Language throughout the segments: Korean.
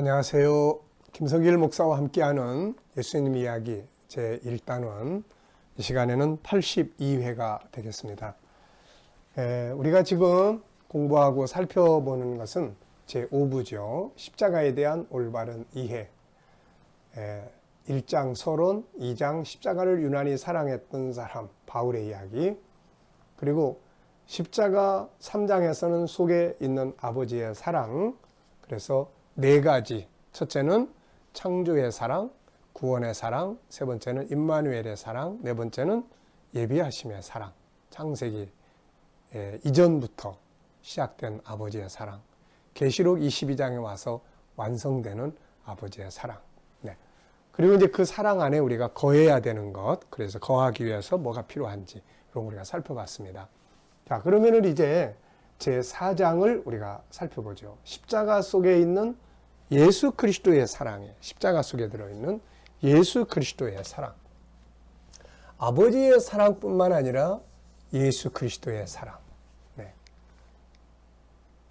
안녕하세요. 김성길 목사와 함께하는 예수님 이야기 제1단원, 이 시간에는 82회가 되겠습니다. 우리가 지금 공부하고 살펴보는 것은 제5부죠. 십자가에 대한 올바른 이해. 1장 서론, 2장 십자가를 유난히 사랑했던 사람 바울의 이야기, 그리고 십자가 3장에서는 속에 있는 아버지의 사랑. 그래서 네 가지. 첫째는 창조의 사랑, 구원의 사랑, 세 번째는 임마누엘의 사랑, 네 번째는 예비하심의 사랑. 창세기 이전부터 시작된 아버지의 사랑. 계시록 22장에 와서 완성되는 아버지의 사랑. 네. 그리고 이제 그 사랑 안에 우리가 거해야 되는 것, 그래서 거하기 위해서 뭐가 필요한지 이런 거 우리가 살펴봤습니다. 자, 그러면은 이제 제4장을 우리가 살펴보죠. 십자가 속에 있는 예수 그리스도의 사랑에, 십자가 속에 들어있는 예수 그리스도의 사랑. 아버지의 사랑뿐만 아니라 예수 그리스도의 사랑. 네.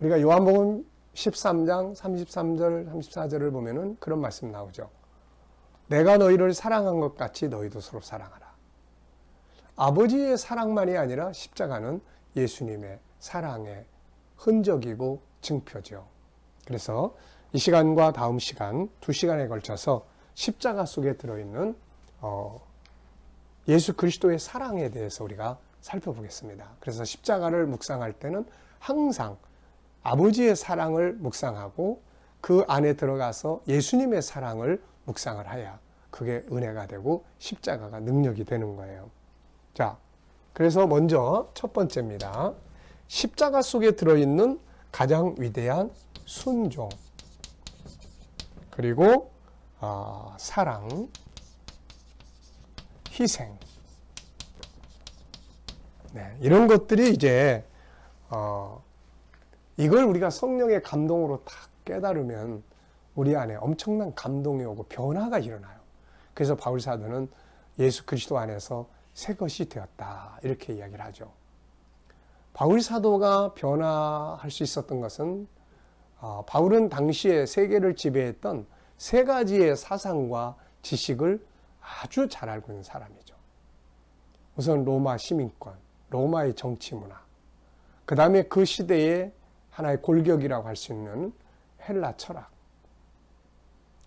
우리가 요한복음 13장 33절, 34절을 보면은 그런 말씀 나오죠. 내가 너희를 사랑한 것 같이 너희도 서로 사랑하라. 아버지의 사랑만이 아니라 십자가는 예수님의 사랑의 흔적이고 증표죠. 그래서 이 시간과 다음 시간, 2시간에 걸쳐서 십자가 속에 들어있는 예수 그리스도의 사랑에 대해서 우리가 살펴보겠습니다. 그래서 십자가를 묵상할 때는 항상 아버지의 사랑을 묵상하고 그 안에 들어가서 예수님의 사랑을 묵상을 해야 그게 은혜가 되고 십자가가 능력이 되는 거예요. 자, 그래서 먼저 첫 번째입니다. 십자가 속에 들어있는 가장 위대한 순종, 그리고 사랑, 희생. 네, 이런 것들이 이제 이걸 우리가 성령의 감동으로 딱 깨달으면 우리 안에 엄청난 감동이 오고 변화가 일어나요. 그래서 바울 사도는 예수 그리스도 안에서 새 것이 되었다 이렇게 이야기를 하죠. 바울 사도가 변화할 수 있었던 것은 바울은 당시에 세계를 지배했던 세 가지의 사상과 지식을 아주 잘 알고 있는 사람이죠. 우선 로마 시민권, 로마의 정치 문화, 그 다음에 그 시대의 하나의 골격이라고 할 수 있는 헬라 철학.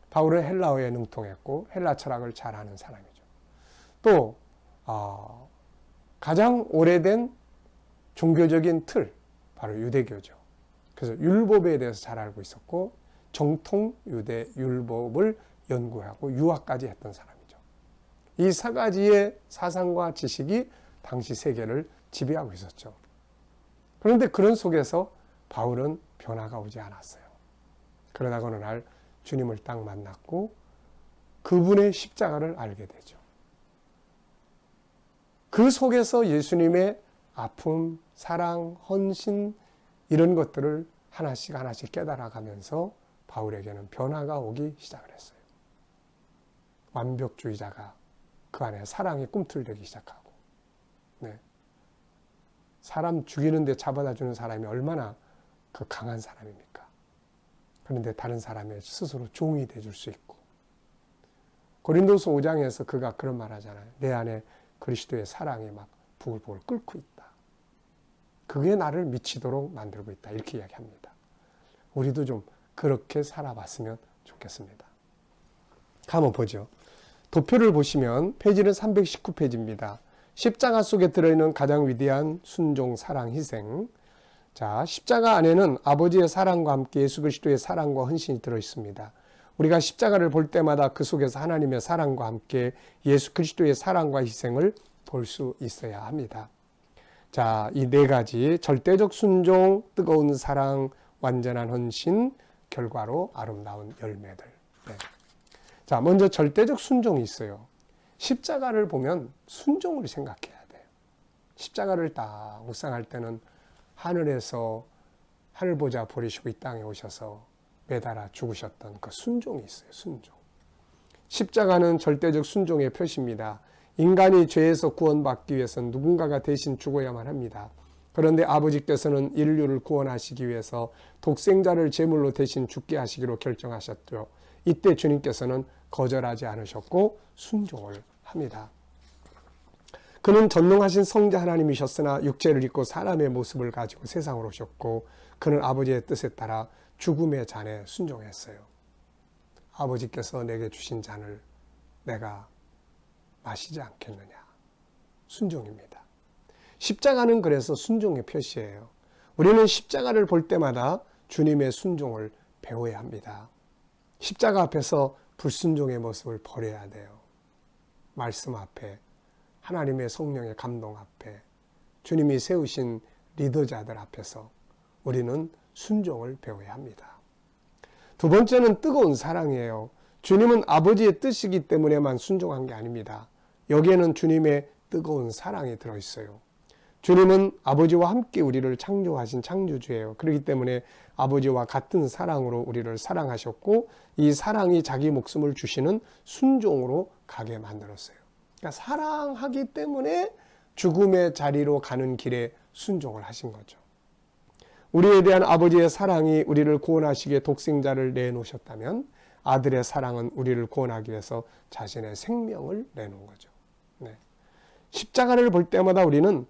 바울은 헬라어에 능통했고 헬라 철학을 잘 아는 사람이죠. 또 가장 오래된 종교적인 틀, 바로 유대교죠. 그래서 율법에 대해서 잘 알고 있었고 정통 유대 율법을 연구하고 유학까지 했던 사람이죠. 이 세 가지의 사상과 지식이 당시 세계를 지배하고 있었죠. 그런데 그런 속에서 바울은 변화가 오지 않았어요. 그러다가 어느 날 주님을 딱 만났고 그분의 십자가를 알게 되죠. 그 속에서 예수님의 아픔, 사랑, 헌신 이런 것들을 하나씩 하나씩 깨달아가면서 바울에게는 변화가 오기 시작을 했어요. 완벽주의자가 그 안에 사랑이 꿈틀대기 시작하고, 네. 사람 죽이는데 잡아다 주는 사람이 얼마나 그 강한 사람입니까? 그런데 다른 사람의 스스로 종이 돼줄 수 있고, 고린도서 5장에서 그가 그런 말 하잖아요. 내 안에 그리스도의 사랑이 막 부글부글 끓고 있다. 그게 나를 미치도록 만들고 있다. 이렇게 이야기합니다. 우리도 좀 그렇게 살아봤으면 좋겠습니다. 한번 보죠. 도표를 보시면 페이지는 319페이지입니다. 십자가 속에 들어있는 가장 위대한 순종, 사랑, 희생. 자, 십자가 안에는 아버지의 사랑과 함께 예수 그리스도의 사랑과 헌신이 들어있습니다. 우리가 십자가를 볼 때마다 그 속에서 하나님의 사랑과 함께 예수 그리스도의 사랑과 희생을 볼 수 있어야 합니다. 자, 이 네 가지 절대적 순종, 뜨거운 사랑, 완전한 헌신, 결과로 아름다운 열매들. 네. 자, 먼저 절대적 순종이 있어요. 십자가를 보면 순종을 생각해야 돼요. 십자가를 딱 묵상할 때는 하늘에서 하늘보자 버리시고 이 땅에 오셔서 매달아 죽으셨던 그 순종이 있어요. 순종. 십자가는 절대적 순종의 표시입니다. 인간이 죄에서 구원받기 위해서는 누군가가 대신 죽어야만 합니다. 그런데 아버지께서는 인류를 구원하시기 위해서 독생자를 제물로 대신 죽게 하시기로 결정하셨죠. 이때 주님께서는 거절하지 않으셨고 순종을 합니다. 그는 전능하신 성자 하나님이셨으나 육체를 입고 사람의 모습을 가지고 세상으로 오셨고 그는 아버지의 뜻에 따라 죽음의 잔에 순종했어요. 아버지께서 내게 주신 잔을 내가 마시지 않겠느냐. 순종입니다. 십자가는 그래서 순종의 표시예요. 우리는 십자가를 볼 때마다 주님의 순종을 배워야 합니다. 십자가 앞에서 불순종의 모습을 버려야 돼요. 말씀 앞에, 하나님의 성령의 감동 앞에, 주님이 세우신 리더자들 앞에서 우리는 순종을 배워야 합니다. 두 번째는 뜨거운 사랑이에요. 주님은 아버지의 뜻이기 때문에만 순종한 게 아닙니다. 여기에는 주님의 뜨거운 사랑이 들어있어요. 주님은 아버지와 함께 우리를 창조하신 창조주예요. 그렇기 때문에 아버지와 같은 사랑으로 우리를 사랑하셨고 이 사랑이 자기 목숨을 주시는 순종으로 가게 만들었어요. 그러니까 사랑하기 때문에 죽음의 자리로 가는 길에 순종을 하신 거죠. 우리에 대한 아버지의 사랑이 우리를 구원하시기에 독생자를 내놓으셨다면 아들의 사랑은 우리를 구원하기 위해서 자신의 생명을 내놓은 거죠. 네. 십자가를 볼 때마다 우리는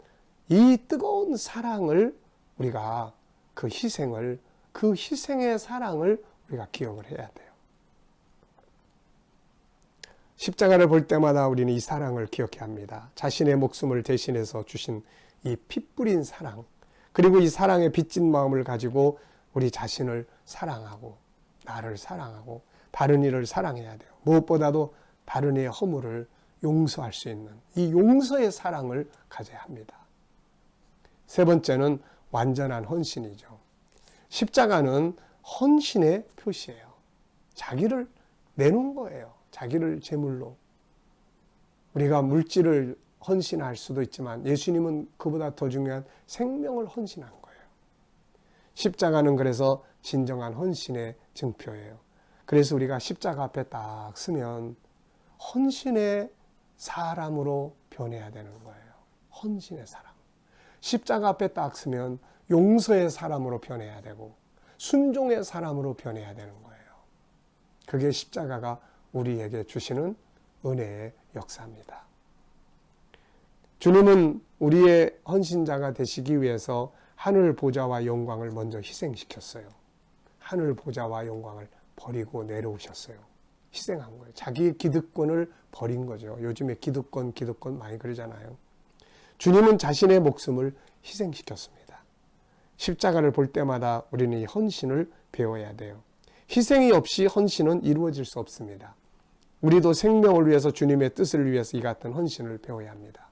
이 뜨거운 사랑을 우리가 그 희생의 사랑을 우리가 기억을 해야 돼요. 십자가를 볼 때마다 우리는 이 사랑을 기억해야 합니다. 자신의 목숨을 대신해서 주신 이 피 뿌린 사랑, 그리고 이 사랑에 빚진 마음을 가지고 우리 자신을 사랑하고 나를 사랑하고 다른 이를 사랑해야 돼요. 무엇보다도 다른 이의 허물을 용서할 수 있는 이 용서의 사랑을 가져야 합니다. 세 번째는 완전한 헌신이죠. 십자가는 헌신의 표시예요. 자기를 내놓은 거예요. 자기를 제물로. 우리가 물질을 헌신할 수도 있지만 예수님은 그보다 더 중요한 생명을 헌신한 거예요. 십자가는 그래서 진정한 헌신의 증표예요. 그래서 우리가 십자가 앞에 딱 서면 헌신의 사람으로 변해야 되는 거예요. 헌신의 사람. 십자가 앞에 딱 서면 용서의 사람으로 변해야 되고 순종의 사람으로 변해야 되는 거예요. 그게 십자가가 우리에게 주시는 은혜의 역사입니다. 주님은 우리의 헌신자가 되시기 위해서 하늘 보좌와 영광을 먼저 희생시켰어요. 하늘 보좌와 영광을 버리고 내려오셨어요. 희생한 거예요. 자기의 기득권을 버린 거죠. 요즘에 기득권 많이 그러잖아요. 주님은 자신의 목숨을 희생시켰습니다. 십자가를 볼 때마다 우리는 이 헌신을 배워야 돼요. 희생이 없이 헌신은 이루어질 수 없습니다. 우리도 생명을 위해서 주님의 뜻을 위해서 이 같은 헌신을 배워야 합니다.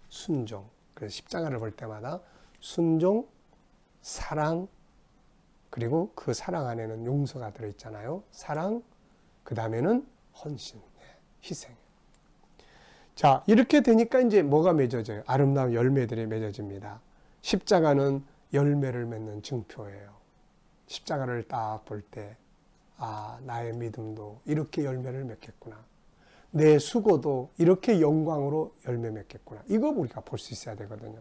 순종. 그래서 십자가를 볼 때마다 순종, 사랑, 그리고 그 사랑 안에는 용서가 들어있잖아요. 사랑, 그 다음에는 헌신, 희생. 자, 이렇게 되니까 이제 뭐가 맺어져요? 아름다운 열매들이 맺어집니다. 십자가는 열매를 맺는 증표예요. 십자가를 딱 볼 때, 아, 나의 믿음도 이렇게 열매를 맺겠구나. 내 수고도 이렇게 영광으로 열매 맺겠구나. 이거 우리가 볼 수 있어야 되거든요.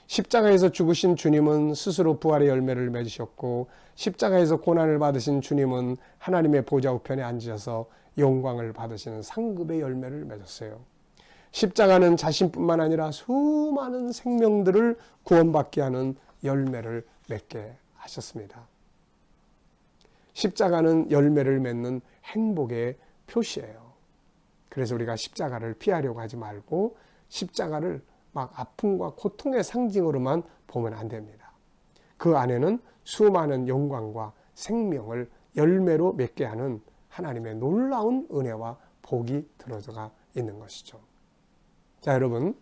십자가에서 죽으신 주님은 스스로 부활의 열매를 맺으셨고 십자가에서 고난을 받으신 주님은 하나님의 보좌 우편에 앉으셔서 영광을 받으시는 상급의 열매를 맺었어요. 십자가는 자신뿐만 아니라 수많은 생명들을 구원받게 하는 열매를 맺게 하셨습니다. 십자가는 열매를 맺는 행복의 표시예요. 그래서 우리가 십자가를 피하려고 하지 말고 십자가를 막 아픔과 고통의 상징으로만 보면 안 됩니다. 그 안에는 수많은 영광과 생명을 열매로 맺게 하는 하나님의 놀라운 은혜와 복이 들어가 있는 것이죠. 자, 여러분,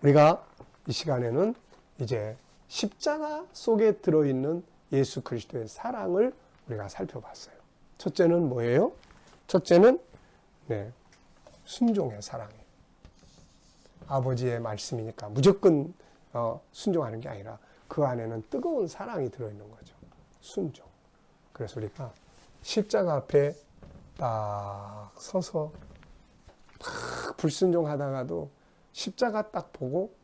우리가 이 시간에는 이제 십자가 속에 들어있는 예수 그리스도의 사랑을 우리가 살펴봤어요. 첫째는 뭐예요? 첫째는 순종의 사랑이에요. 아버지의 말씀이니까 무조건 순종하는 게 아니라 그 안에는 뜨거운 사랑이 들어있는 거죠. 순종. 그래서 우리가 십자가 앞에 딱 서서 막 불순종하다가도 십자가 딱 보고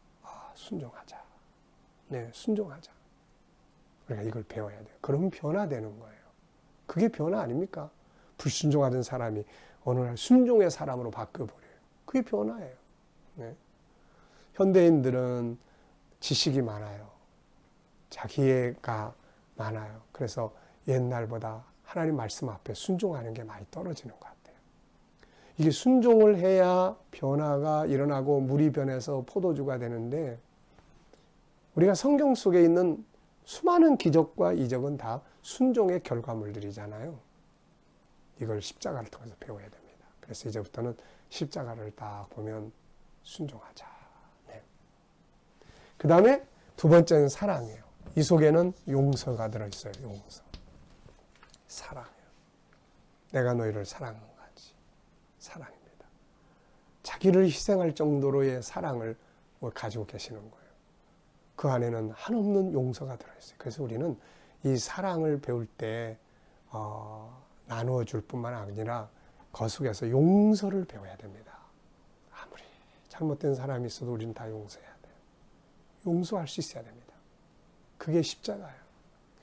순종하자. 네, 순종하자. 우리가 이걸 배워야 돼요. 그러면 변화되는 거예요. 그게 변화 아닙니까? 불순종하던 사람이 어느 날 순종의 사람으로 바뀌어버려요. 그게 변화예요. 네. 현대인들은 지식이 많아요. 자기애가 많아요. 그래서 옛날보다 하나님 말씀 앞에 순종하는 게 많이 떨어지는 것 같아요. 이게 순종을 해야 변화가 일어나고 물이 변해서 포도주가 되는데, 우리가 성경 속에 있는 수많은 기적과 이적은 다 순종의 결과물들이잖아요. 이걸 십자가를 통해서 배워야 됩니다. 그래서 이제부터는 십자가를 딱 보면 순종하자. 네. 그 다음에 두 번째는 사랑이에요. 이 속에는 용서가 들어있어요. 용서. 사랑이에요. 내가 너희를 사랑한 같이. 사랑입니다. 자기를 희생할 정도로의 사랑을 가지고 계시는 거예요. 그 안에는 한없는 용서가 들어있어요. 그래서 우리는 이 사랑을 배울 때 나누어 줄 뿐만 아니라 그 속에서 용서를 배워야 됩니다. 아무리 잘못된 사람이 있어도 우리는 다 용서해야 돼요. 용서할 수 있어야 됩니다. 그게 십자가예요.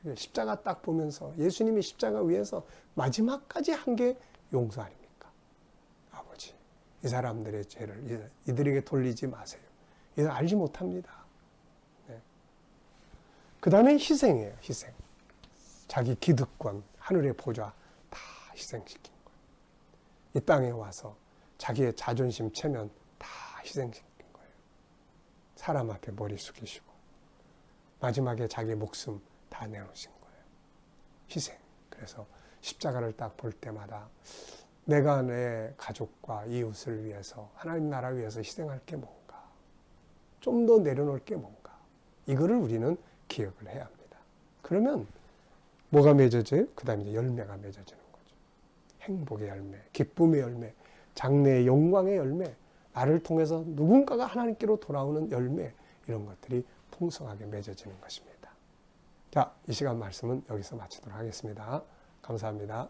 그게 십자가 딱 보면서 예수님이 십자가 위에서 마지막까지 한 게 용서 아닙니까? 아버지, 이 사람들의 죄를 이들에게 돌리지 마세요. 이들 알지 못합니다. 네. 그 다음에 희생이에요. 희생. 자기 기득권, 하늘의 보좌 다 희생시킨 거예요. 이 땅에 와서 자기의 자존심, 체면 다 희생시킨 거예요. 사람 앞에 머리 숙이시고 마지막에 자기 목숨 다 내놓으신 거예요. 희생. 그래서 십자가를 딱 볼 때마다 내가 내 가족과 이웃을 위해서, 하나님 나라 위해서 희생할 게 뭔가, 좀 더 내려놓을 게 뭔가, 이거를 우리는 기억을 해야 합니다. 그러면 뭐가 맺어져요? 그 다음에 열매가 맺어지는 거죠. 행복의 열매, 기쁨의 열매, 장래의 영광의 열매, 나를 통해서 누군가가 하나님께로 돌아오는 열매, 이런 것들이 풍성하게 맺어지는 것입니다. 자, 이 시간 말씀은 여기서 마치도록 하겠습니다. 감사합니다.